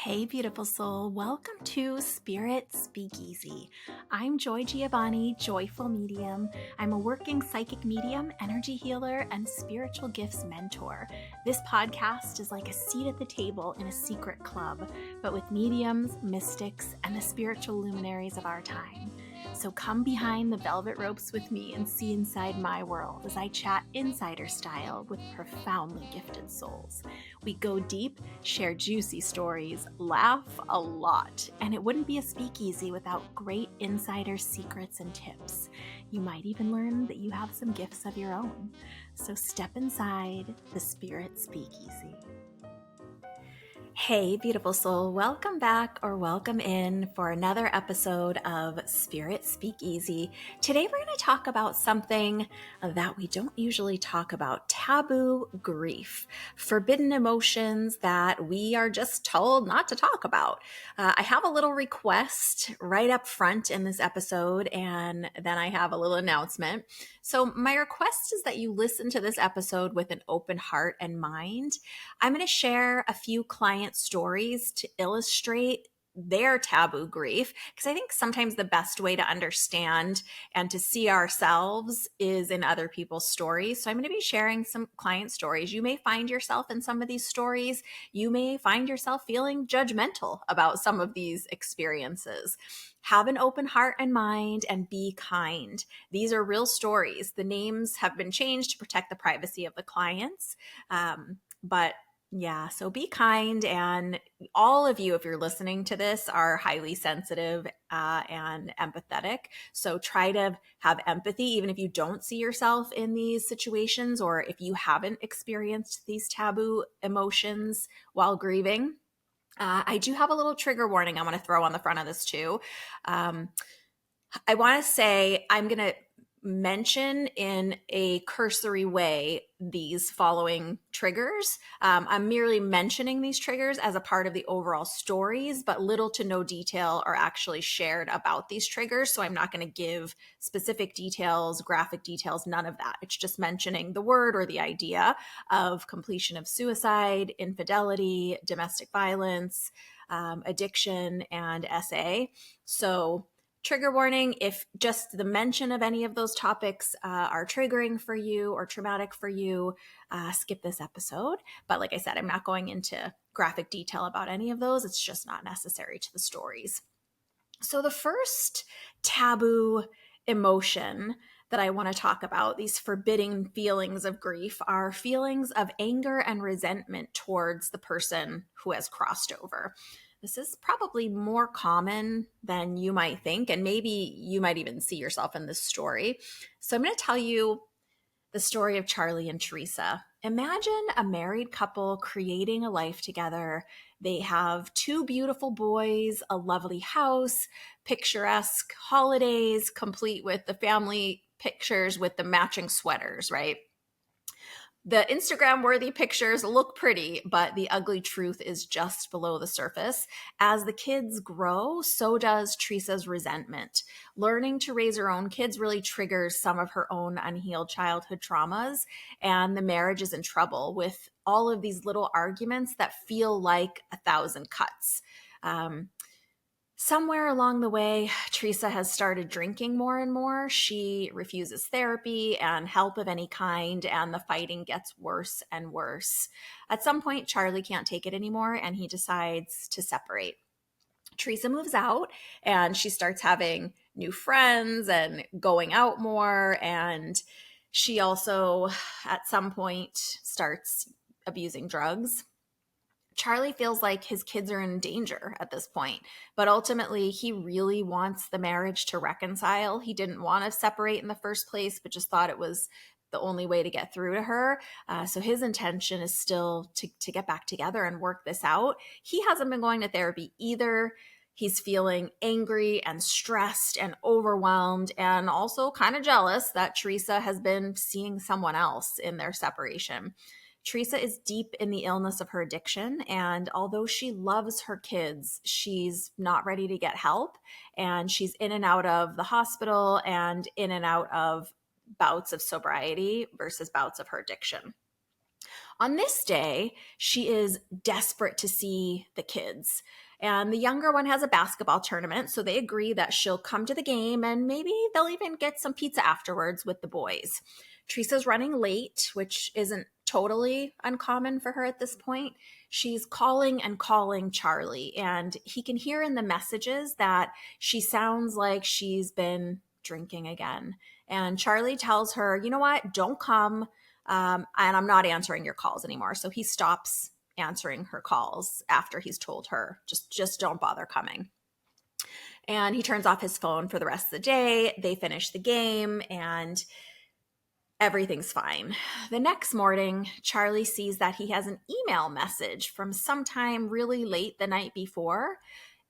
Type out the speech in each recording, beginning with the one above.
Hey, beautiful soul. Welcome to Spirit Speakeasy. I'm Giovanni, joyful medium. I'm a working psychic medium, energy healer, and spiritual gifts mentor. This podcast is like a seat at the table in a secret club, but with mediums, mystics, and the spiritual luminaries of our time. So come behind the velvet ropes with me and see inside my world as I chat insider style with profoundly gifted souls. We go deep, share juicy stories, laugh a lot, and it wouldn't be a speakeasy without great insider secrets and tips. You might even learn that you have some gifts of your own. So step inside the Spirit Speakeasy. Hey, beautiful soul, welcome back or welcome in for another episode of Spirit Speakeasy. Today, we're going to talk about something that we don't usually talk about: taboo grief, forbidden emotions that we are just told not to talk about. I have a little request right up front in this episode, and then I have a little announcement. So my request is that you listen to this episode with an open heart and mind. I'm going to share a few client stories to illustrate their taboo grief, because I think sometimes the best way to understand and to see ourselves is in other people's stories. So I'm going to be sharing some client stories. You may find yourself in some of these stories. You may find yourself feeling judgmental about some of these experiences. Have an open heart and mind and be kind. These are real stories. The names have been changed to protect the privacy of the clients. But yeah, so be kind. And all of you, if you're listening to this, are highly sensitive and empathetic. So try to have empathy, even if you don't see yourself in these situations, or if you haven't experienced these taboo emotions while grieving. I do have a little trigger warning I want to throw on the front of this too. I want to say I'm going to mention in a cursory way these following triggers. I'm merely mentioning these triggers as a part of the overall stories, but little to no detail are actually shared about these triggers. So I'm not going to give specific details, graphic details, none of that. It's just mentioning the word or the idea of completion of suicide, infidelity, domestic violence, addiction, and SA. So trigger warning: if just the mention of any of those topics are triggering for you or traumatic for you, skip this episode. But like I said, I'm not going into graphic detail about any of those. It's just not necessary to the stories. So the first taboo emotion that I want to talk about, these forbidding feelings of grief, are feelings of anger and resentment towards the person who has crossed over. This is probably more common than you might think, and maybe you might even see yourself in this story. So I'm going to tell you the story of Charlie and Teresa. Imagine a married couple creating a life together. They have two beautiful boys, a lovely house, picturesque holidays, complete with the family pictures with the matching sweaters, right? The Instagram worthy pictures look pretty, but the ugly truth is just below the surface. As the kids grow, so does Teresa's resentment. Learning to raise her own kids really triggers some of her own unhealed childhood traumas, and the marriage is in trouble with all of these little arguments that feel like 1,000 cuts. Somewhere along the way, Teresa has started drinking more and more. She refuses therapy and help of any kind, and the fighting gets worse and worse. At some point, Charlie can't take it anymore, and he decides to separate. Teresa moves out, and she starts having new friends and going out more, and she also, at some point, starts abusing drugs. Charlie feels like his kids are in danger at this point, but ultimately he really wants the marriage to reconcile. He didn't want to separate in the first place, but just thought it was the only way to get through to her. So his intention is still to get back together and work this out. He hasn't been going to therapy either. He's feeling angry and stressed and overwhelmed, and also kind of jealous that Teresa has been seeing someone else in their separation. Teresa is deep in the illness of her addiction, and although she loves her kids, she's not ready to get help, and she's in and out of the hospital and in and out of bouts of sobriety versus bouts of her addiction. On this day, she is desperate to see the kids. And the younger one has a basketball tournament, so they agree that she'll come to the game and maybe they'll even get some pizza afterwards with the boys. Teresa's running late, which isn't totally uncommon for her at this point. She's calling and calling Charlie, and he can hear in the messages that she sounds like she's been drinking again. And Charlie tells her, you know what, don't come. And I'm not answering your calls anymore. So he stops answering her calls after he's told her, just don't bother coming. And he turns off his phone for the rest of the day. They finish the game and everything's fine. The next morning, Charlie sees that he has an email message from sometime really late the night before.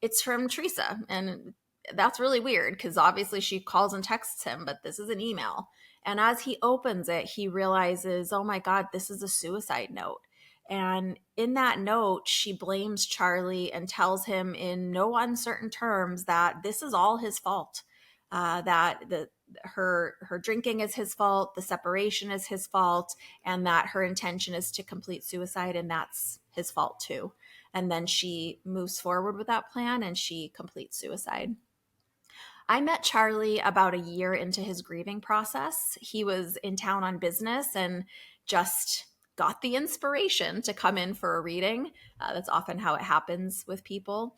It's from Teresa, and that's really weird because obviously she calls and texts him, but this is an email. And as he opens it, he realizes, oh my God, this is a suicide note. And in that note, she blames Charlie and tells him in no uncertain terms that this is all his fault, that her drinking is his fault, the separation is his fault, and that her intention is to complete suicide, and that's his fault too. And then she moves forward with that plan and she completes suicide. I met Charlie about a year into his grieving process. He was in town on business and just got the inspiration to come in for a reading. That's often how it happens with people.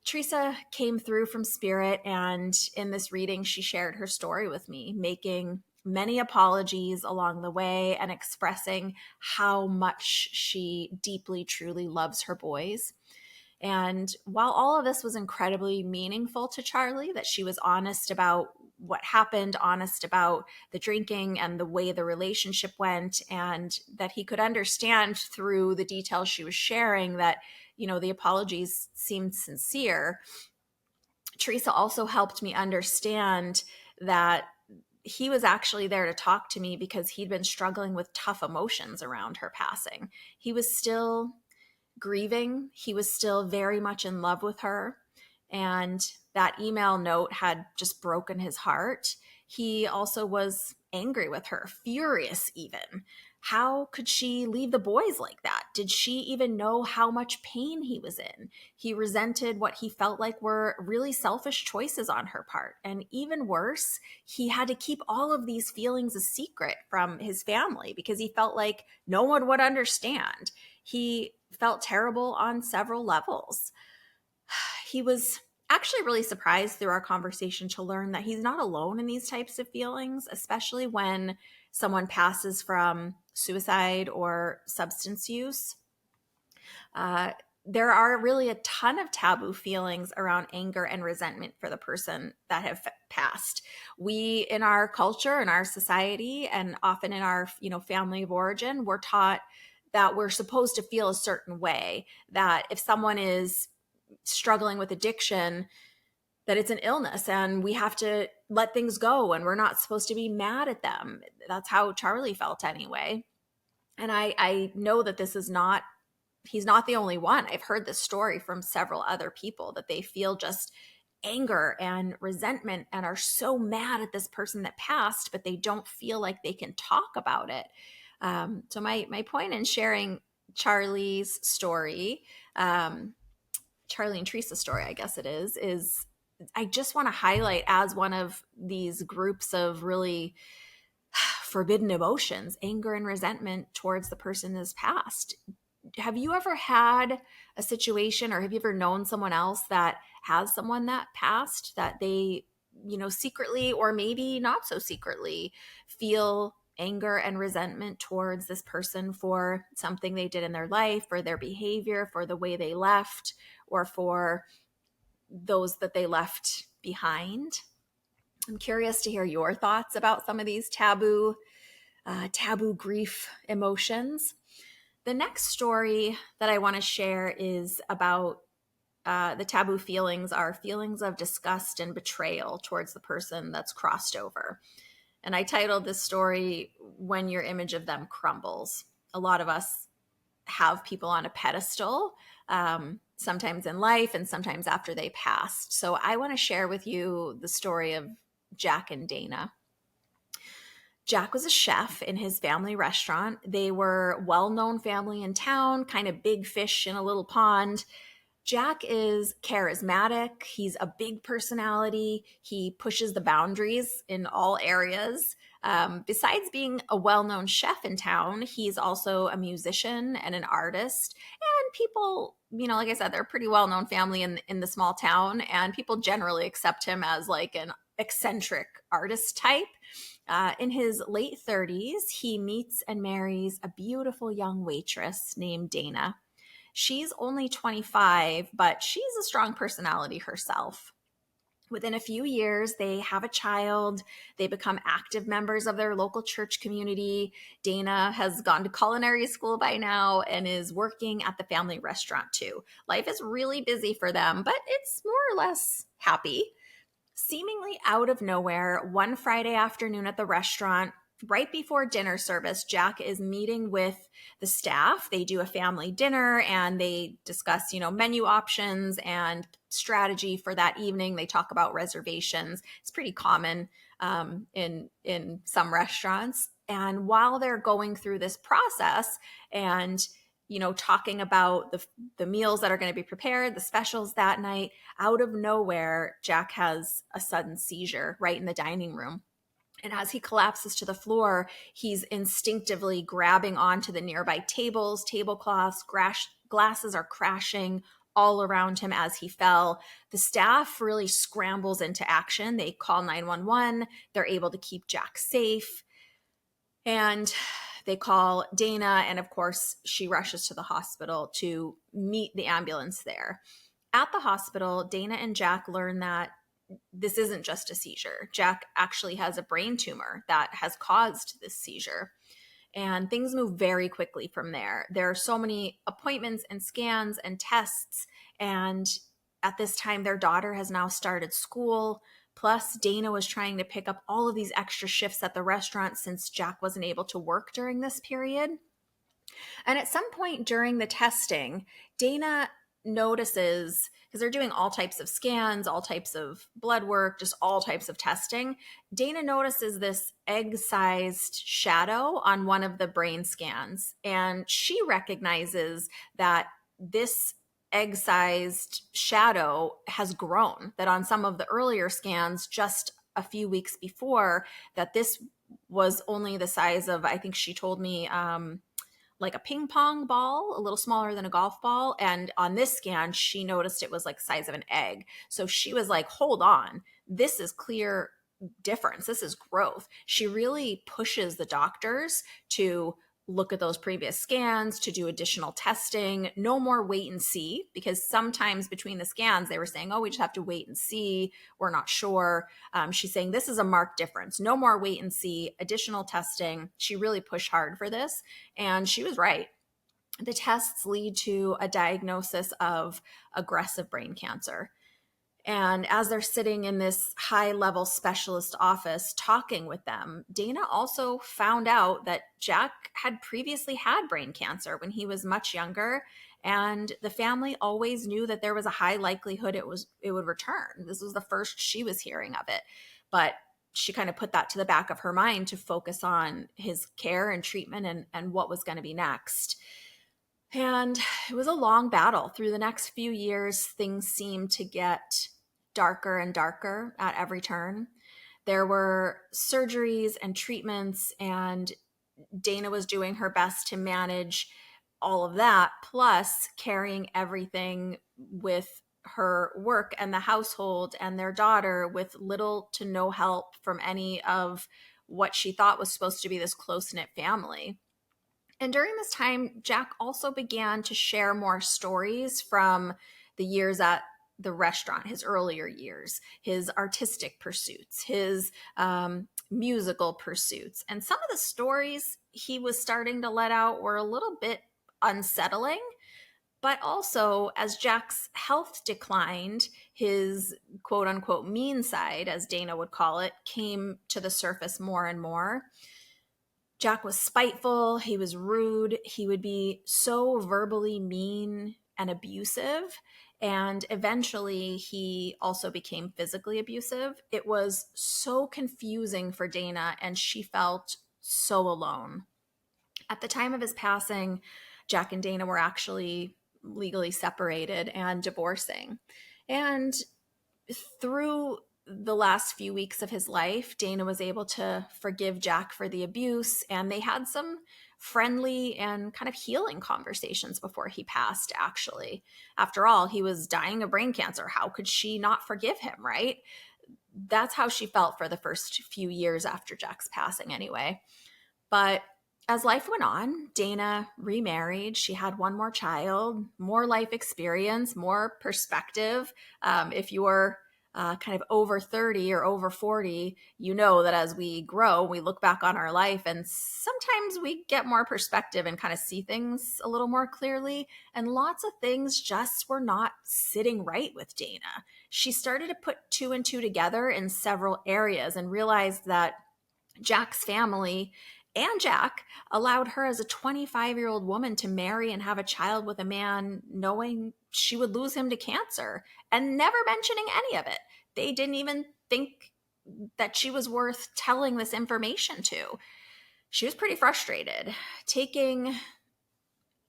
Teresa came through from Spirit, and in this reading, she shared her story with me, making many apologies along the way and expressing how much she deeply, truly loves her boys. And while all of this was incredibly meaningful to Charlie, that she was honest about what happened, honest about the drinking and the way the relationship went, and that he could understand through the details she was sharing that, you know, the apologies seemed sincere, Teresa also helped me understand that he was actually there to talk to me because he'd been struggling with tough emotions around her passing. He was still grieving. He was still very much in love with her. And that email note had just broken his heart. He also was angry with her, furious even. How could she leave the boys like that? Did she even know how much pain he was in? He resented what he felt like were really selfish choices on her part. And even worse, he had to keep all of these feelings a secret from his family because he felt like no one would understand. He felt terrible on several levels. He was actually really surprised through our conversation to learn that he's not alone in these types of feelings, especially when someone passes from suicide or substance use. There are really a ton of taboo feelings around anger and resentment for the person that have passed. We, in our culture, in our society, and often in our, family of origin, we're taught that we're supposed to feel a certain way, that if someone is struggling with addiction, that it's an illness and we have to let things go and we're not supposed to be mad at them. That's how Charlie felt anyway. And I know that he's not the only one. I've heard this story from several other people that they feel just anger and resentment and are so mad at this person that passed, but they don't feel like they can talk about it. So my point in sharing Charlie's story, Charlie and Teresa's story, I guess it is I just want to highlight as one of these groups of really forbidden emotions, anger and resentment towards the person that's passed. Have you ever had a situation, or have you ever known someone else that has someone that passed that they, secretly or maybe not so secretly feel anger and resentment towards this person for something they did in their life, for their behavior, for the way they left, or for those that they left behind? I'm curious to hear your thoughts about some of these taboo grief emotions. The next story that I want to share is about the taboo feelings are feelings of disgust and betrayal towards the person that's crossed over. And I titled this story, When Your Image of Them Crumbles. A lot of us have people on a pedestal, sometimes in life and sometimes after they passed. So I want to share with you the story of Jack and Dana. Jack was a chef in his family restaurant. They were well-known family in town, kind of big fish in a little pond. Jack is charismatic. He's a big personality. He pushes the boundaries in all areas. Besides being a well known chef in town, he's also a musician and an artist. And people, like I said, they're a pretty well known family in the small town. And people generally accept him as like an eccentric artist type. In his late 30s, he meets and marries a beautiful young waitress named Dana. She's only 25, but she's a strong personality herself. Within a few years, they have a child. They become active members of their local church community. Dana has gone to culinary school by now and is working at the family restaurant too. Life is really busy for them, but it's more or less happy. Seemingly out of nowhere, one Friday afternoon at the restaurant, right before dinner service, Jack is meeting with the staff. They do a family dinner and they discuss, menu options and strategy for that evening. They talk about reservations. It's pretty common in some restaurants. And while they're going through this process and talking about the meals that are going to be prepared, the specials that night, out of nowhere, Jack has a sudden seizure right in the dining room. And as he collapses to the floor, he's instinctively grabbing onto the nearby tables, tablecloths, glasses are crashing all around him as he fell. The staff really scrambles into action. They call 911. They're able to keep Jack safe. And they call Dana, and of course, she rushes to the hospital to meet the ambulance there. At the hospital, Dana and Jack learn that this isn't just a seizure. Jack actually has a brain tumor that has caused this seizure. And things move very quickly from there. There are so many appointments and scans and tests. And at this time, their daughter has now started school. Plus, Dana was trying to pick up all of these extra shifts at the restaurant since Jack wasn't able to work during this period. And at some point during the testing, Dana notices, because they're doing all types of scans, all types of blood work, just all types of testing. Dana notices this egg-sized shadow on one of the brain scans. And she recognizes that this egg-sized shadow has grown, that on some of the earlier scans, just a few weeks before, that this was only the size of, I think she told me, like a ping pong ball, a little smaller than a golf ball. And on this scan, she noticed it was like the size of an egg. So she was like, hold on, this is clear difference. This is growth. She really pushes the doctors to look at those previous scans, to do additional testing. No more wait and see, because sometimes between the scans, they were saying, oh, we just have to wait and see. We're not sure. She's saying this is a marked difference. No more wait and see, additional testing. She really pushed hard for this. And she was right. The tests lead to a diagnosis of aggressive brain cancer. And as they're sitting in this high-level specialist office talking with them, Dana also found out that Jack had previously had brain cancer when he was much younger, and the family always knew that there was a high likelihood it would return. This was the first she was hearing of it, but she kind of put that to the back of her mind to focus on his care and treatment and what was going to be next. And it was a long battle. Through the next few years, things seemed to get darker and darker at every turn. There were surgeries and treatments, and Dana was doing her best to manage all of that, plus carrying everything with her work and the household and their daughter with little to no help from any of what she thought was supposed to be this close-knit family. And during this time, Jack also began to share more stories from the years at the restaurant, his earlier years, his artistic pursuits, his musical pursuits. And some of the stories he was starting to let out were a little bit unsettling. But also, as Jack's health declined, his quote unquote mean side, as Dana would call it, came to the surface more and more. Jack was spiteful. He was rude. He would be so verbally mean and abusive. And eventually, he also became physically abusive. It was so confusing for Dana, and she felt so alone. At the time of his passing, Jack and Dana were actually legally separated and divorcing. And through the last few weeks of his life, Dana was able to forgive Jack for the abuse, and they had some friendly and kind of healing conversations before he passed, actually. After all, he was dying of brain cancer. How could she not forgive him, right? That's how she felt for the first few years after Jack's passing, anyway. But as life went on, Dana remarried. She had one more child, more life experience, more perspective. If you're kind of over 30 or over 40, you know that as we grow, we look back on our life and sometimes we get more perspective and kind of see things a little more clearly. And lots of things just were not sitting right with Dana. She started to put two and two together in several areas and realized that Jack's family and Jack allowed her as a 25-year-old woman to marry and have a child with a man knowing she would lose him to cancer and never mentioning any of it. They didn't even think that she was worth telling this information to. She was pretty frustrated. Taking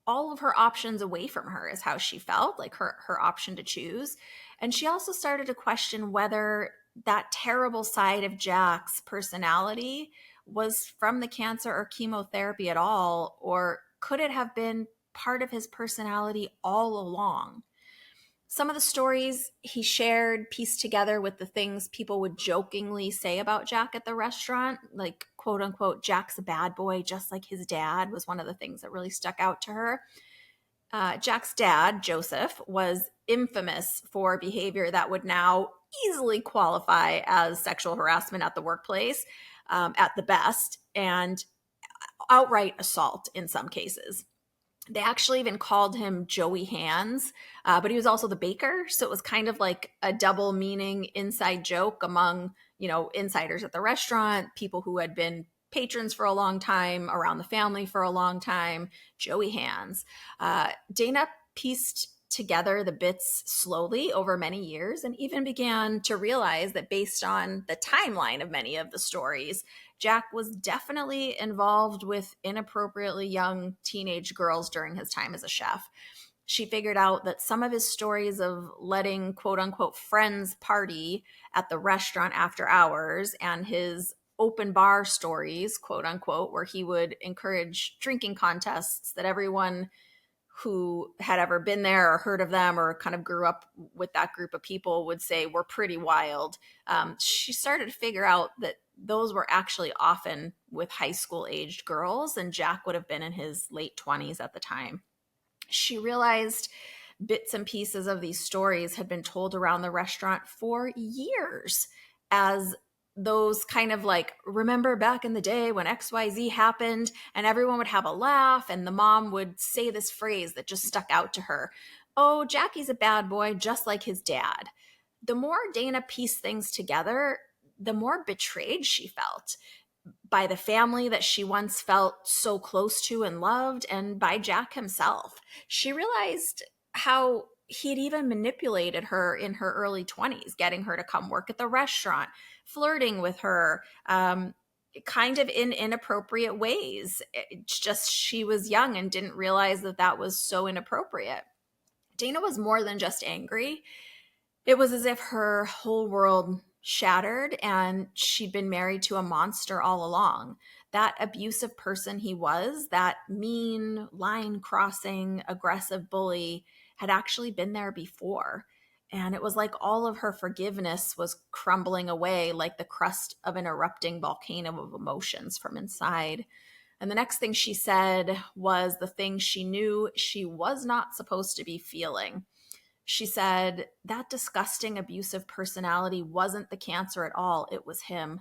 all of her options away from her is how she felt, like her option to choose. And she also started to question whether that terrible side of Jack's personality was from the cancer or chemotherapy at all, or could it have been part of his personality all along? Some of the stories he shared pieced together with the things people would jokingly say about Jack at the restaurant, like, quote unquote, Jack's a bad boy, just like his dad, was one of the things that really stuck out to her. Jack's dad, Joseph, was infamous for behavior that would now easily qualify as sexual harassment at the workplace, at the best, and outright assault in some cases. They actually even called him Joey Hands, but he was also the baker. So it was kind of like a double meaning inside joke among, insiders at the restaurant, people who had been patrons for a long time, around the family for a long time. Joey Hands. Dana pieced together the bits slowly over many years and even began to realize that based on the timeline of many of the stories, Jack was definitely involved with inappropriately young teenage girls during his time as a chef. She figured out that some of his stories of letting quote unquote friends party at the restaurant after hours and his open bar stories, quote unquote, where he would encourage drinking contests that everyone who had ever been there or heard of them or kind of grew up with that group of people would say were pretty wild. She started to figure out that those were actually often with high school aged girls, and Jack would have been in his late 20s at the time. She realized bits and pieces of these stories had been told around the restaurant for years as those kind of like, remember back in the day when XYZ happened, and everyone would have a laugh, and the mom would say this phrase that just stuck out to her. Oh, Jackie's a bad boy, just like his dad. The more Dana pieced things together, the more betrayed she felt by the family that she once felt so close to and loved, and by Jack himself. She realized how he'd even manipulated her in her early 20s, getting her to come work at the restaurant, flirting with her, kind of in inappropriate ways. It's just she was young and didn't realize that that was so inappropriate. Dana was more than just angry. It was as if her whole world shattered and she'd been married to a monster all along. That abusive person he was, that mean, line crossing, aggressive bully, had actually been there before. And it was like all of her forgiveness was crumbling away like the crust of an erupting volcano of emotions from inside. And the next thing she said was the thing she knew she was not supposed to be feeling. She said, that disgusting, abusive personality wasn't the cancer at all. It was him.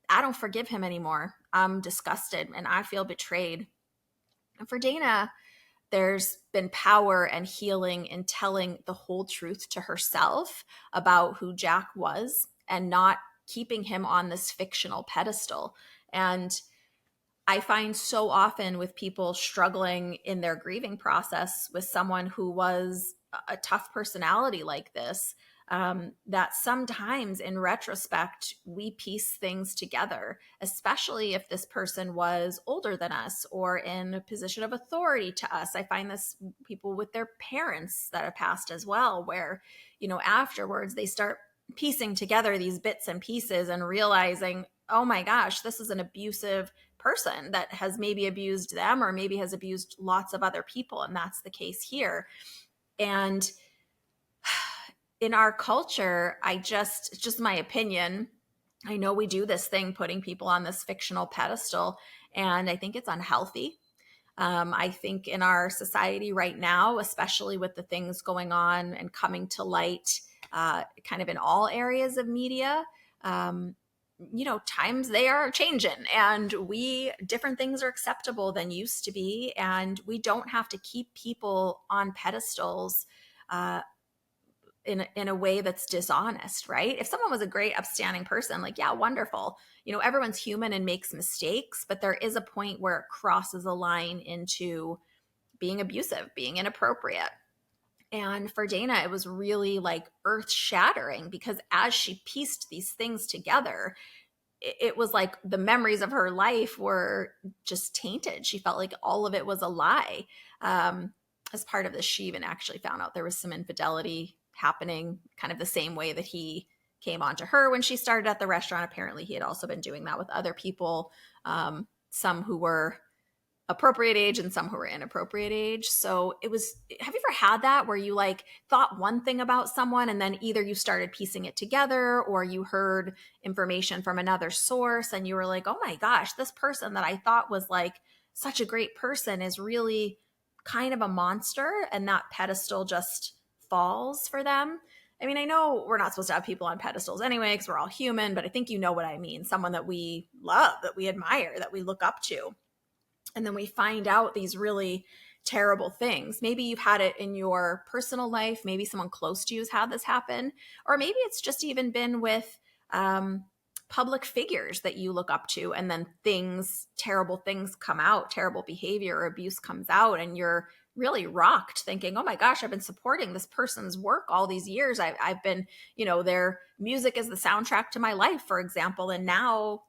I don't forgive him anymore. I'm disgusted and I feel betrayed. And for Dana, there's been power and healing in telling the whole truth to herself about who Jack was and not keeping him on this fictional pedestal. And I find so often with people struggling in their grieving process with someone who was a tough personality like this, that sometimes in retrospect, we piece things together, especially if this person was older than us or in a position of authority to us. I find this people with their parents that have passed as well, where, afterwards they start piecing together these bits and pieces and realizing, oh my gosh, this is an abusive person that has maybe abused them or maybe has abused lots of other people. And that's the case here. And in our culture, it's just my opinion. I know we do this thing, putting people on this fictional pedestal, and I think it's unhealthy. I think in our society right now, especially with the things going on and coming to light, kind of in all areas of media, times they are changing, and different things are acceptable than used to be, and we don't have to keep people on pedestals in a way that's dishonest, right? If someone was a great upstanding person, like, yeah, wonderful. Everyone's human and makes mistakes, but there is a point where it crosses a line into being abusive, being inappropriate. And for Dana, it was really like earth shattering, because as she pieced these things together, it was like the memories of her life were just tainted. She felt like all of it was a lie. As part of this, she even actually found out there was some infidelity happening, kind of the same way that he came on to her when she started at the restaurant. Apparently, he had also been doing that with other people, some who were appropriate age and some who were inappropriate age. So have you ever had that where you like thought one thing about someone and then either you started piecing it together or you heard information from another source and you were like, oh my gosh, this person that I thought was like such a great person is really kind of a monster, and that pedestal just falls for them? I mean, I know we're not supposed to have people on pedestals anyway, because we're all human, but I think you know what I mean. Someone that we love, that we admire, that we look up to. And then we find out these really terrible things. Maybe you've had it in your personal life. Maybe someone close to you has had this happen. Or maybe it's just even been with public figures that you look up to. And then terrible things come out, terrible behavior or abuse comes out. And you're really rocked thinking, oh my gosh, I've been supporting this person's work all these years. I've been, their music is the soundtrack to my life, for example. And now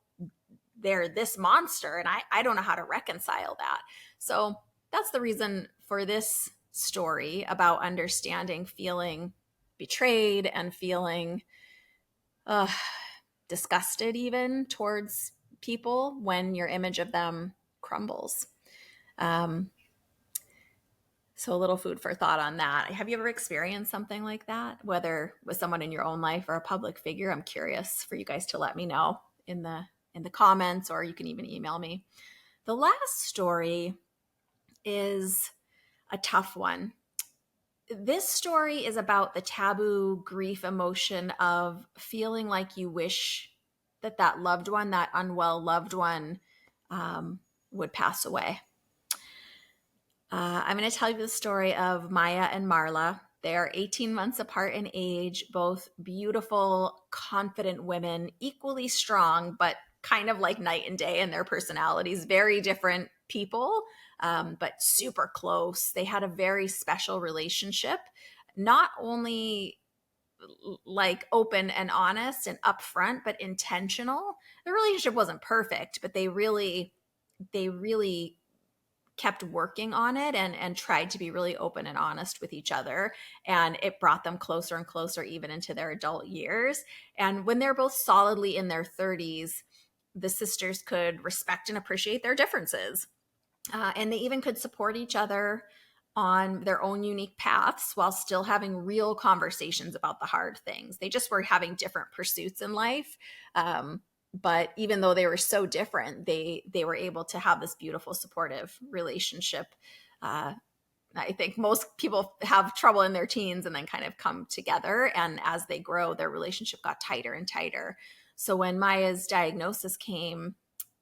they're this monster, and I don't know how to reconcile that. So that's the reason for this story about understanding feeling betrayed and feeling disgusted even towards people when your image of them crumbles. So a little food for thought on that. Have you ever experienced something like that, whether with someone in your own life or a public figure? I'm curious for you guys to let me know in the comments, or you can even email me. The last story is a tough one. This story is about the taboo grief emotion of feeling like you wish that loved one, that unwell loved one, would pass away. I'm going to tell you the story of Maya and Marla. They are 18 months apart in age, both beautiful, confident women, equally strong, but kind of like night and day in their personalities. Very different people, but super close. They had a very special relationship, not only like open and honest and upfront, but intentional. The relationship wasn't perfect, but they really kept working on it and tried to be really open and honest with each other. And it brought them closer and closer, even into their adult years. And when they're both solidly in their 30s, the sisters could respect and appreciate their differences. And they even could support each other on their own unique paths while still having real conversations about the hard things. They just were having different pursuits in life. But even though they were so different, they were able to have this beautiful, supportive relationship. I think most people have trouble in their teens and then kind of come together. And as they grow, their relationship got tighter and tighter. So when Maya's diagnosis came,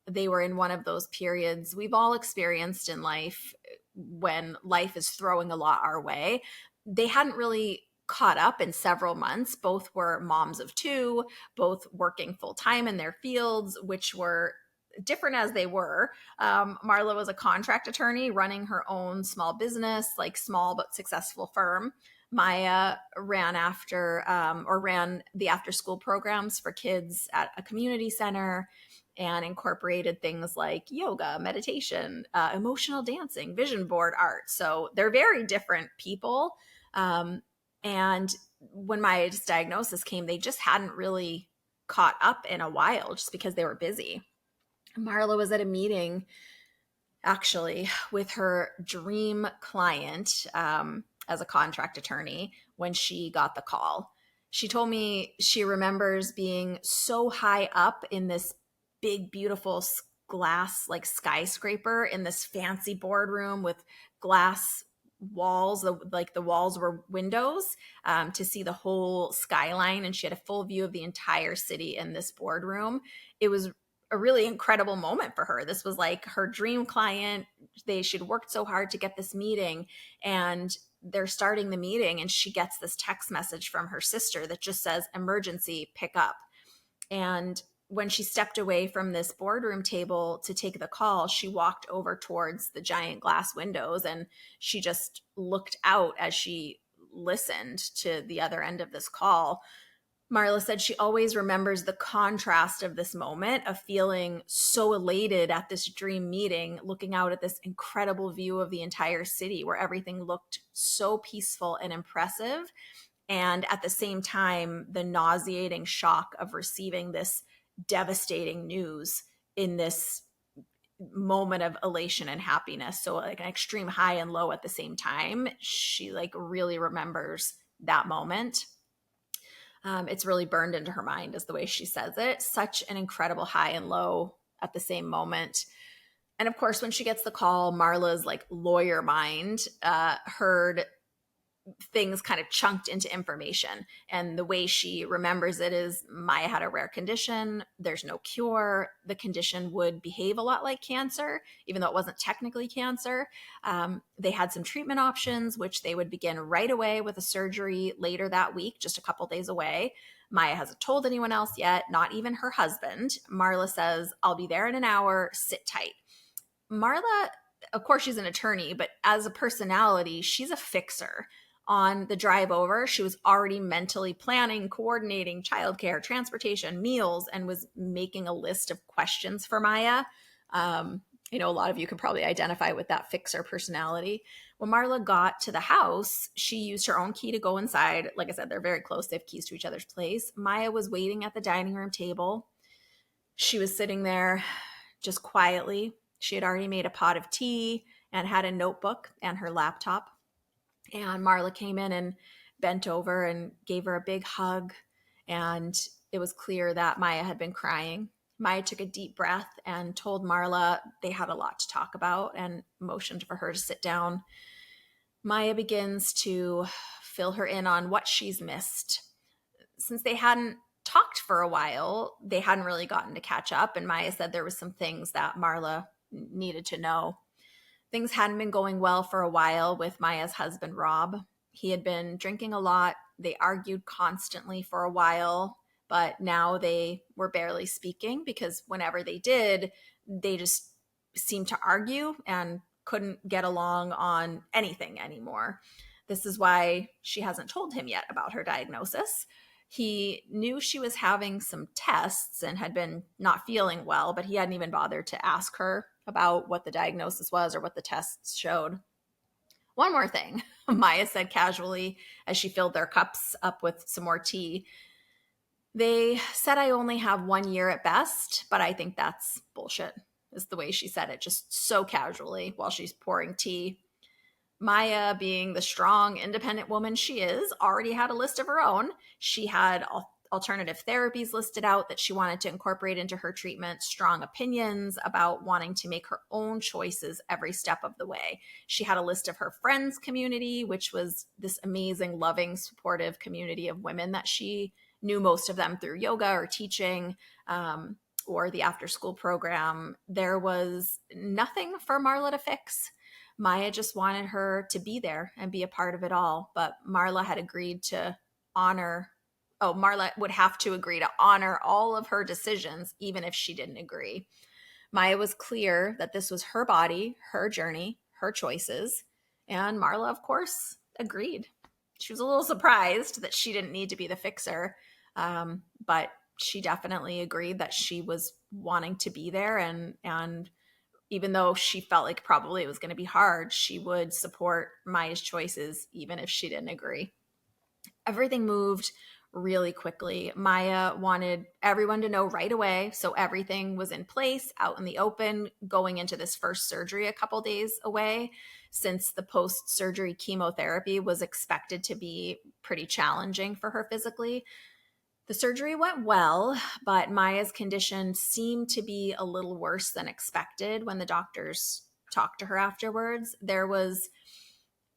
they were in one of those periods we've all experienced in life when life is throwing a lot our way. They hadn't really caught up in several months. Both were moms of two, both working full time in their fields, which were different as they were. Marla was a contract attorney running her own small business, like small but successful firm. Maya ran ran the after school programs for kids at a community center and incorporated things like yoga, meditation, emotional dancing, vision board art. So they're very different people. And when Maya's diagnosis came, they just hadn't really caught up in a while just because they were busy. Marla was at a meeting actually with her dream client as a contract attorney when she got the call. She told me she remembers being so high up in this big, beautiful glass, like skyscraper in this fancy boardroom with glass walls, like the walls were windows to see the whole skyline. And she had a full view of the entire city in this boardroom. It was a really incredible moment for her. This was like her dream client. She'd worked so hard to get this meeting, and they're starting the meeting, and she gets this text message from her sister that just says, "Emergency, pick up." And when she stepped away from this boardroom table to take the call, she walked over towards the giant glass windows, and she just looked out as she listened to the other end of this call. Marla said she always remembers the contrast of this moment of feeling so elated at this dream meeting, looking out at this incredible view of the entire city where everything looked so peaceful and impressive. And at the same time, the nauseating shock of receiving this devastating news in this moment of elation and happiness. So like an extreme high and low at the same time. She like really remembers that moment. It's really burned into her mind is the way she says it. Such an incredible high and low at the same moment. And of course, when she gets the call, Marla's like lawyer mind heard things kind of chunked into information. And the way she remembers it is Maya had a rare condition. There's no cure. The condition would behave a lot like cancer, even though it wasn't technically cancer. They had some treatment options, which they would begin right away with a surgery later that week, just a couple days away. Maya hasn't told anyone else yet, not even her husband. Marla says, "I'll be there in an hour. Sit tight." Marla, of course, she's an attorney, but as a personality, she's a fixer. On the drive over, she was already mentally planning, coordinating childcare, transportation, meals, and was making a list of questions for Maya. A lot of you can probably identify with that fixer personality. When Marla got to the house, she used her own key to go inside. Like I said, they're very close. They have keys to each other's place. Maya was waiting at the dining room table. She was sitting there just quietly. She had already made a pot of tea and had a notebook and her laptop. And Marla came in and bent over and gave her a big hug. And it was clear that Maya had been crying. Maya took a deep breath and told Marla they had a lot to talk about and motioned for her to sit down. Maya begins to fill her in on what she's missed. Since they hadn't talked for a while, they hadn't really gotten to catch up. And Maya said there was some things that Marla needed to know. Things hadn't been going well for a while with Maya's husband, Rob. He had been drinking a lot. They argued constantly for a while, but now they were barely speaking because whenever they did, they just seemed to argue and couldn't get along on anything anymore. This is why she hasn't told him yet about her diagnosis. He knew she was having some tests and had been not feeling well, but he hadn't even bothered to ask her about what the diagnosis was or what the tests showed. One more thing, Maya said casually as she filled their cups up with some more tea. They said I only have 1 year at best, but I think that's bullshit, is the way she said it, just so casually while she's pouring tea. Maya, being the strong, independent woman she is, already had a list of her own. She had alternative therapies listed out that she wanted to incorporate into her treatment, strong opinions about wanting to make her own choices every step of the way. She had a list of her friends community, which was this amazing, loving, supportive community of women that she knew, most of them through yoga or teaching, or the after school program. There was nothing for Marla to fix. Maya just wanted her to be there and be a part of it all. But Marla had agreed to Marla would have to agree to honor all of her decisions, even if she didn't agree. Maya was clear that this was her body, her journey, her choices. And Marla, of course, agreed. She was a little surprised that she didn't need to be the fixer, but she definitely agreed that she was wanting to be there, and even though she felt like probably it was going to be hard, she would support Maya's choices even if she didn't agree. Everything moved really quickly. Maya wanted everyone to know right away, so everything was in place, out in the open, going into this first surgery a couple days away, since the post-surgery chemotherapy was expected to be pretty challenging for her physically. The surgery went well, but Maya's condition seemed to be a little worse than expected when the doctors talked to her afterwards. There was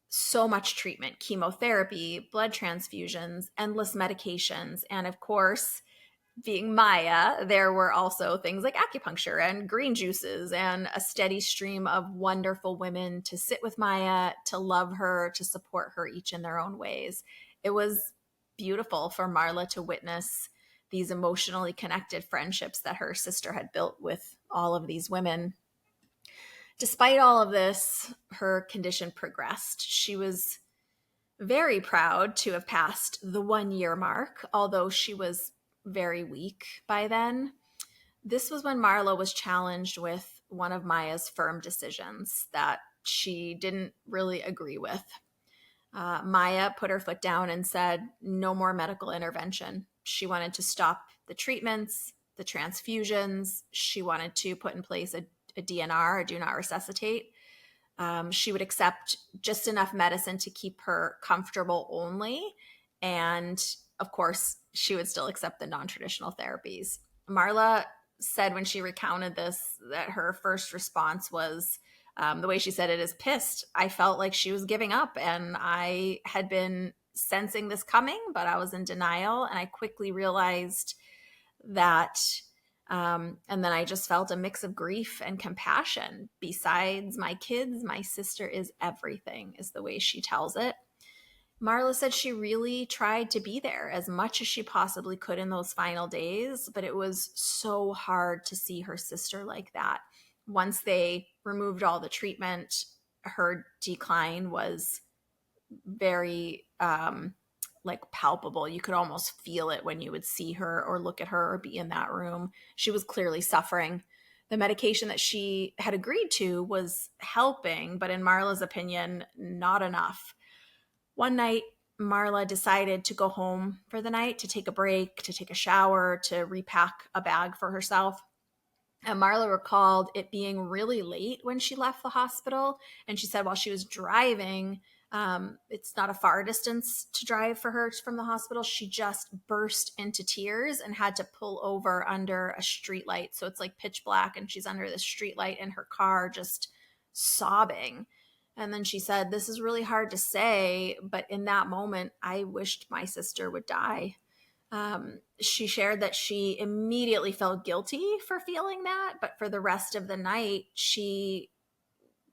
so much treatment, chemotherapy, blood transfusions, endless medications. And of course, being Maya, there were also things like acupuncture and green juices and a steady stream of wonderful women to sit with Maya, to love her, to support her each in their own ways. It was beautiful for Marla to witness these emotionally connected friendships that her sister had built with all of these women. Despite all of this, her condition progressed. She was very proud to have passed the 1 year mark, although she was very weak by then. This was when Marla was challenged with one of Maya's firm decisions that she didn't really agree with. Maya put her foot down and said no more medical intervention. She wanted to stop the treatments, the transfusions. She wanted to put in place a DNR, a do not resuscitate. She would accept just enough medicine to keep her comfortable only. And of course, she would still accept the non-traditional therapies. Marla said when she recounted this that her first response was, the way she said it is pissed. I felt like she was giving up, and I had been sensing this coming, but I was in denial. And I quickly realized that and then I just felt a mix of grief and compassion. Besides my kids, my sister is everything, is the way she tells it. Marla said she really tried to be there as much as she possibly could in those final days, but it was so hard to see her sister like that. Once they removed all the treatment, her decline was very like palpable. You could almost feel it when you would see her or look at her or be in that room. She was clearly suffering. The medication that she had agreed to was helping, but in Marla's opinion, not enough. One night, Marla decided to go home for the night, to take a break, to take a shower, to repack a bag for herself. And Marla recalled it being really late when she left the hospital. And she said while she was driving, it's not a far distance to drive for her from the hospital, she just burst into tears and had to pull over under a street light. So it's like pitch black, and she's under this street light in her car just sobbing. And then she said, "This is really hard to say, but in that moment, I wished my sister would die." She shared that she immediately felt guilty for feeling that, but for the rest of the night, she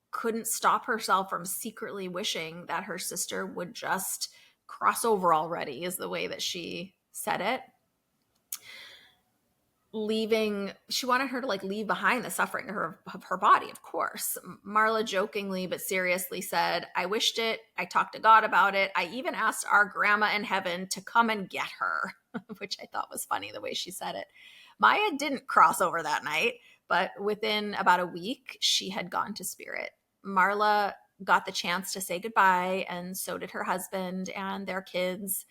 couldn't stop herself from secretly wishing that her sister would just cross over already, is the way that she said it. She wanted her to like leave behind the suffering of her body, of course. Marla jokingly but seriously said, "I wished it. I talked to God about it. I even asked our grandma in heaven to come and get her," which I thought was funny the way she said it. Maya didn't cross over that night, but within about a week, she had gone to spirit. Marla got the chance to say goodbye, and so did her husband and their kids.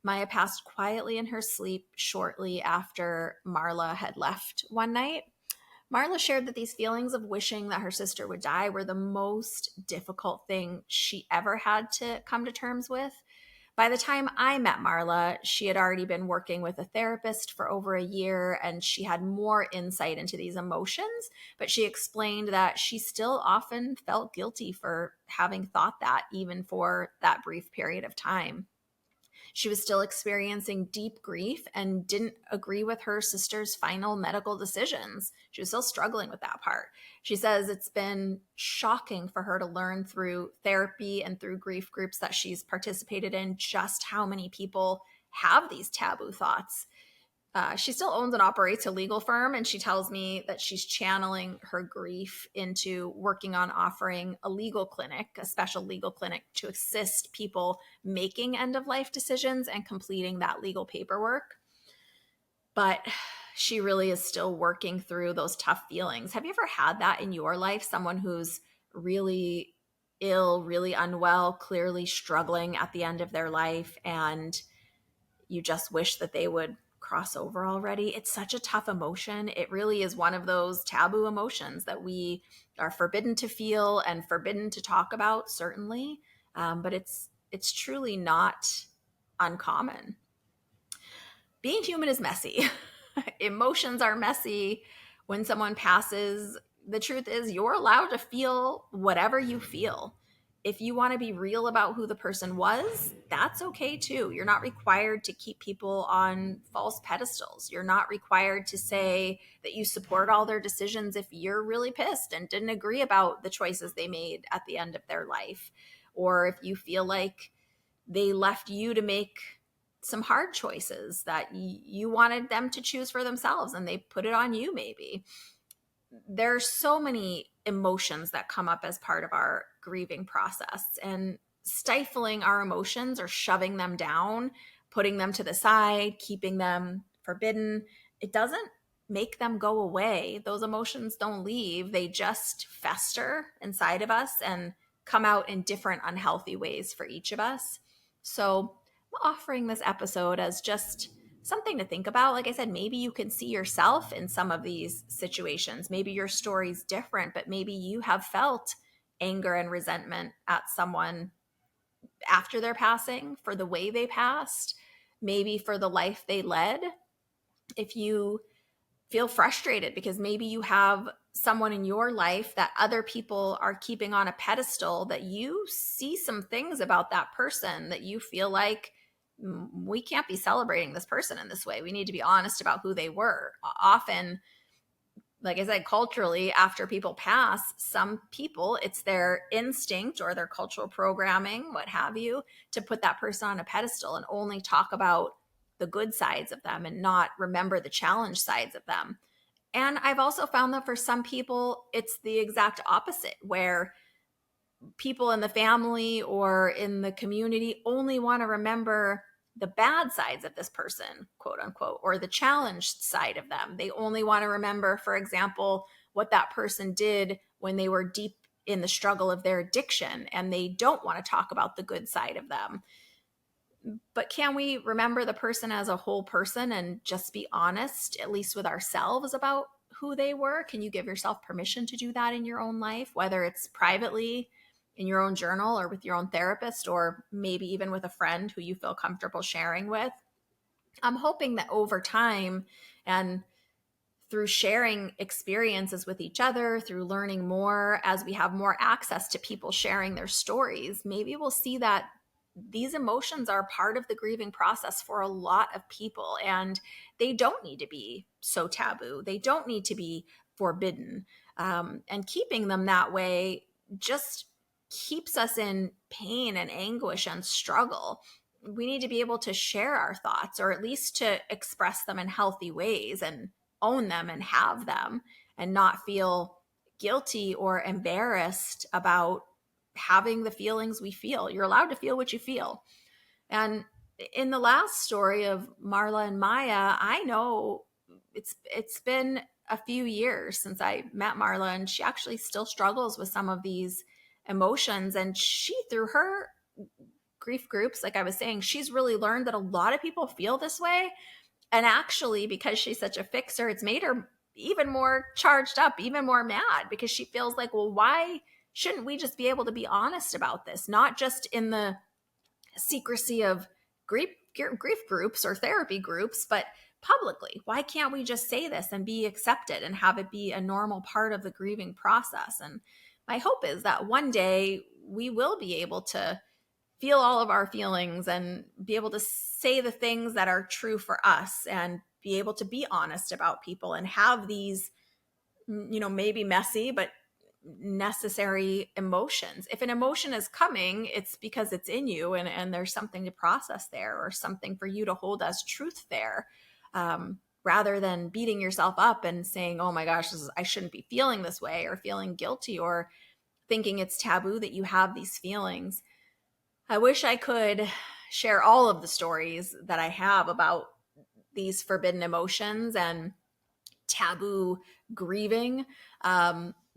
Maya passed quietly in her sleep shortly after Marla had left one night. Marla shared that these feelings of wishing that her sister would die were the most difficult thing she ever had to come to terms with. By the time I met Marla, she had already been working with a therapist for over a year, and she had more insight into these emotions. But she explained that she still often felt guilty for having thought that, even for that brief period of time. She was still experiencing deep grief and didn't agree with her sister's final medical decisions. She was still struggling with that part. She says it's been shocking for her to learn through therapy and through grief groups that she's participated in just how many people have these taboo thoughts. She still owns and operates a legal firm, and she tells me that she's channeling her grief into working on offering a legal clinic, a special legal clinic to assist people making end of life decisions and completing that legal paperwork. But she really is still working through those tough feelings. Have you ever had that in your life? Someone who's really ill, really unwell, clearly struggling at the end of their life, and you just wish that they would cross over already. It's such a tough emotion. It really is one of those taboo emotions that we are forbidden to feel and forbidden to talk about, certainly. But it's truly not uncommon. Being human is messy. Emotions are messy. When someone passes, the truth is you're allowed to feel whatever you feel. If you want to be real about who the person was, that's okay too. You're not required to keep people on false pedestals. You're not required to say that you support all their decisions if you're really pissed and didn't agree about the choices they made at the end of their life. Or if you feel like they left you to make some hard choices that you wanted them to choose for themselves and they put it on you maybe. There's so many emotions that come up as part of our grieving process, and stifling our emotions or shoving them down, putting them to the side, keeping them forbidden, it doesn't make them go away. Those emotions don't leave. They just fester inside of us and come out in different unhealthy ways for each of us. So I'm offering this episode as just something to think about. Like I said, maybe you can see yourself in some of these situations. Maybe your story's different, but maybe you have felt anger and resentment at someone after their passing for the way they passed, maybe for the life they led. If you feel frustrated because maybe you have someone in your life that other people are keeping on a pedestal, that you see some things about that person that you feel like we can't be celebrating this person in this way. We need to be honest about who they were. Often, like I said, culturally, after people pass, some people, it's their instinct or their cultural programming, what have you, to put that person on a pedestal and only talk about the good sides of them and not remember the challenge sides of them. And I've also found that for some people, it's the exact opposite, where people in the family or in the community only want to remember the bad sides of this person, quote unquote, or the challenged side of them. They only want to remember, for example, what that person did when they were deep in the struggle of their addiction, and they don't want to talk about the good side of them. But can we remember the person as a whole person and just be honest, at least with ourselves, about who they were? Can you give yourself permission to do that in your own life, whether it's privately in your own journal or with your own therapist, or maybe even with a friend who you feel comfortable sharing with? I'm hoping that over time, and through sharing experiences with each other, through learning more, as we have more access to people sharing their stories, maybe we'll see that these emotions are part of the grieving process for a lot of people, and they don't need to be so taboo. They don't need to be forbidden. And keeping them that way just keeps us in pain and anguish and struggle. We need to be able to share our thoughts, or at least to express them in healthy ways and own them and have them, and not feel guilty or embarrassed about having the feelings we feel. You're allowed to feel what you feel. And in the last story of Marla and Maya, I know it's been a few years since I met Marla, and she actually still struggles with some of these emotions. And she, through her grief groups, like I was saying, she's really learned that a lot of people feel this way. And actually, because she's such a fixer, it's made her even more charged up, even more mad, because she feels like, well, why shouldn't we just be able to be honest about this? Not just in the secrecy of grief groups or therapy groups, but publicly. Why can't we just say this and be accepted and have it be a normal part of the grieving process? And my hope is that one day we will be able to feel all of our feelings and be able to say the things that are true for us, and be able to be honest about people and have these, maybe messy, but necessary emotions. If an emotion is coming, it's because it's in you, and there's something to process there, or something for you to hold as truth there. rather than beating yourself up and saying, oh my gosh, I shouldn't be feeling this way, or feeling guilty, or thinking it's taboo that you have these feelings. I wish I could share all of the stories that I have about these forbidden emotions and taboo grieving,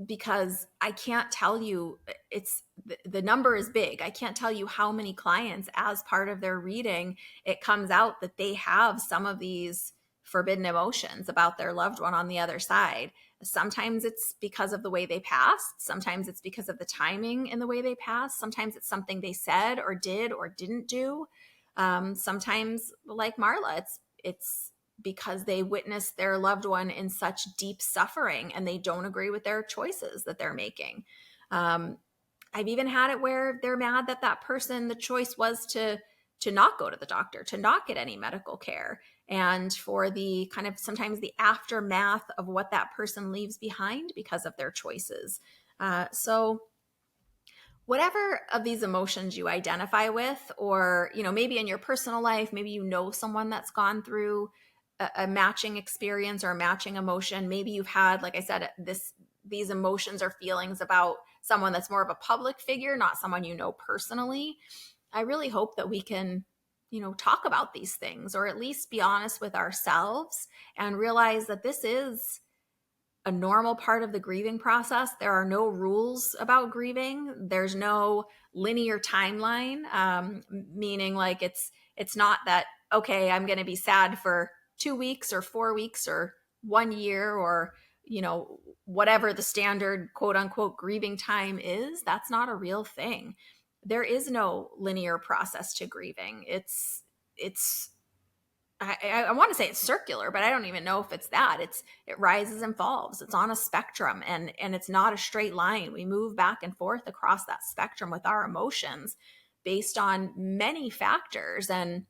because I can't tell you, it's the number is big. I can't tell you how many clients, as part of their reading, it comes out that they have some of these forbidden emotions about their loved one on the other side. Sometimes it's because of the way they passed. Sometimes it's because of the timing in the way they passed. Sometimes it's something they said or did or didn't do. Sometimes, like Marla, it's because they witnessed their loved one in such deep suffering and they don't agree with their choices that they're making. I've even had it where they're mad that that person, the choice was to not go to the doctor, to not get any medical care, and for the kind of sometimes the aftermath of what that person leaves behind because of their choices. So whatever of these emotions you identify with, or maybe in your personal life, maybe someone that's gone through a matching experience or a matching emotion. Maybe you've had, like I said, these emotions or feelings about someone that's more of a public figure, not someone personally. I really hope that we can talk about these things, or at least be honest with ourselves and realize that this is a normal part of the grieving process. There are no rules about grieving. There's no linear timeline, meaning like it's not that, okay, I'm going to be sad for 2 weeks or 4 weeks or 1 year, or whatever the standard quote unquote grieving time is. That's not a real thing. There is no linear process to grieving. It's I want to say it's circular, but I don't even know if it's that. It rises and falls. It's on a spectrum, and it's not a straight line. We move back and forth across that spectrum with our emotions based on many factors. And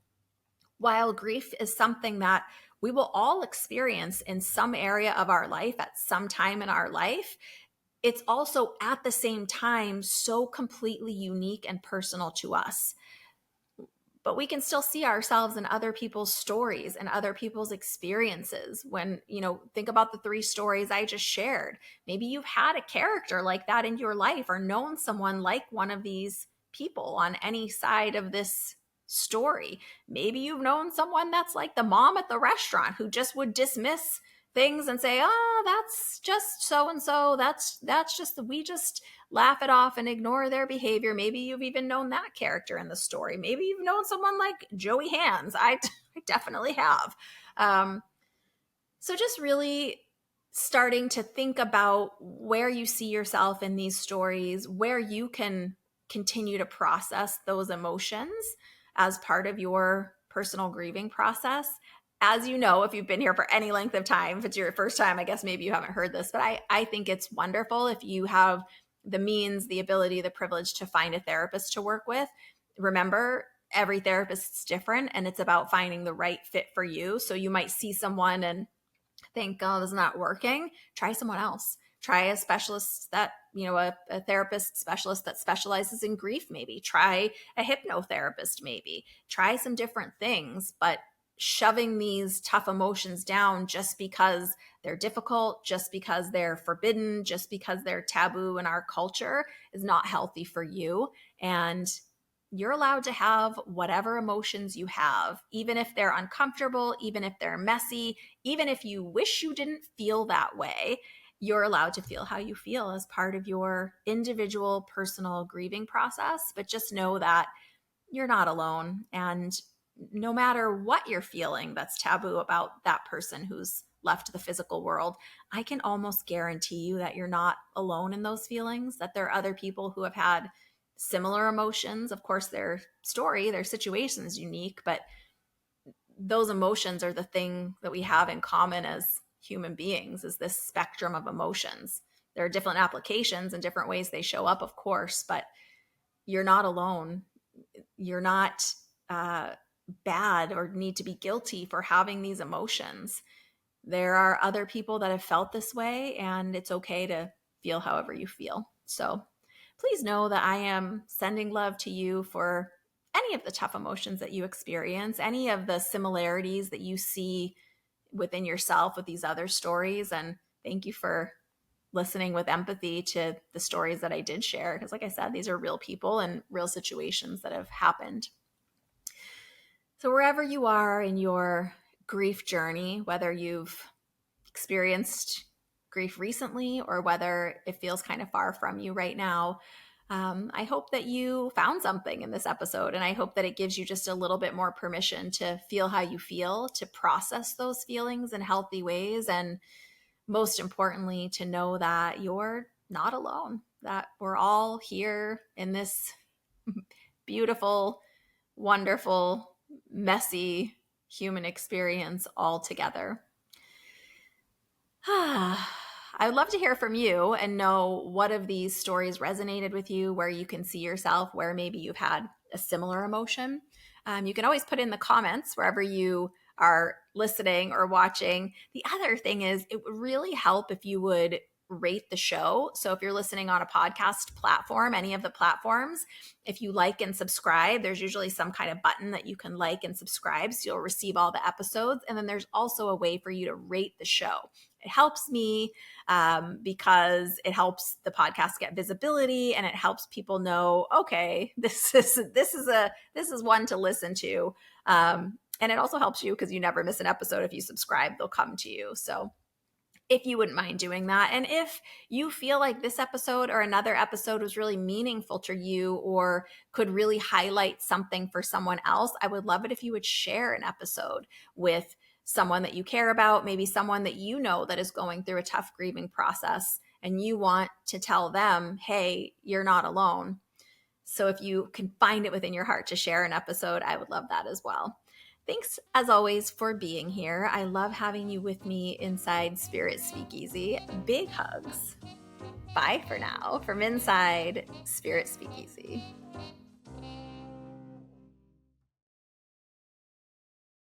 while grief is something that we will all experience in some area of our life at some time in our life, it's also at the same time so completely unique and personal to us. But we can still see ourselves in other people's stories and other people's experiences. When, think about the 3 stories I just shared. Maybe you've had a character like that in your life, or known someone like one of these people on any side of this story. Maybe you've known someone that's like the mom at the restaurant who just would dismiss things and say, oh, that's just so and so, that's just we just laugh it off and ignore their behavior. Maybe you've even known that character in the story. Maybe you've known someone like Joey Hands. I definitely have. So just really starting to think about where you see yourself in these stories, where you can continue to process those emotions as part of your personal grieving process. As you know, if you've been here for any length of time, if it's your first time, I guess maybe you haven't heard this, but I think it's wonderful if you have the means, the ability, the privilege to find a therapist to work with. Remember, every therapist is different, and it's about finding the right fit for you. So you might see someone and think, oh, this is not working. Try someone else. Try a specialist that, a therapist specialist that specializes in grief, maybe. Try a hypnotherapist, maybe. Try some different things, but shoving these tough emotions down just because they're difficult, just because they're forbidden, just because they're taboo in our culture is not healthy for you. And you're allowed to have whatever emotions you have, even if they're uncomfortable, even if they're messy, even if you wish you didn't feel that way. You're allowed to feel how you feel as part of your individual personal grieving process. But just know that you're not alone. And no matter what you're feeling that's taboo about that person who's left the physical world, I can almost guarantee you that you're not alone in those feelings, that there are other people who have had similar emotions. Of course, their story, their situation is unique, but those emotions are the thing that we have in common as human beings, is this spectrum of emotions. There are different applications and different ways they show up, of course, but you're not alone. You're not bad or need to be guilty for having these emotions. There are other people that have felt this way, and it's okay to feel however you feel. So please know that I am sending love to you for any of the tough emotions that you experience, any of the similarities that you see within yourself with these other stories. And thank you for listening with empathy to the stories that I did share. Because like I said, these are real people and real situations that have happened. So wherever you are in your grief journey, whether you've experienced grief recently or whether it feels kind of far from you right now, I hope that you found something in this episode, and I hope that it gives you just a little bit more permission to feel how you feel, to process those feelings in healthy ways, and most importantly, to know that you're not alone, that we're all here in this beautiful, wonderful, messy human experience all together. I would love to hear from you and know what of these stories resonated with you, where you can see yourself, where maybe you've had a similar emotion. You can always put in the comments wherever you are listening or watching. The other thing is, it would really help if you would rate the show. So if you're listening on a podcast platform, any of the platforms, if you like and subscribe, there's usually some kind of button that you can like and subscribe so you'll receive all the episodes. And then there's also a way for you to rate the show. It helps me because it helps the podcast get visibility, and it helps people know, okay, this is one to listen to. And it also helps you because you never miss an episode. If you subscribe, they'll come to you. So if you wouldn't mind doing that. And if you feel like this episode or another episode was really meaningful to you or could really highlight something for someone else, I would love it if you would share an episode with someone that you care about, maybe someone that you know that is going through a tough grieving process, and you want to tell them, hey, you're not alone. So if you can find it within your heart to share an episode, I would love that as well. Thanks, as always, for being here. I love having you with me inside Spirit Speakeasy. Big hugs. Bye for now from inside Spirit Speakeasy.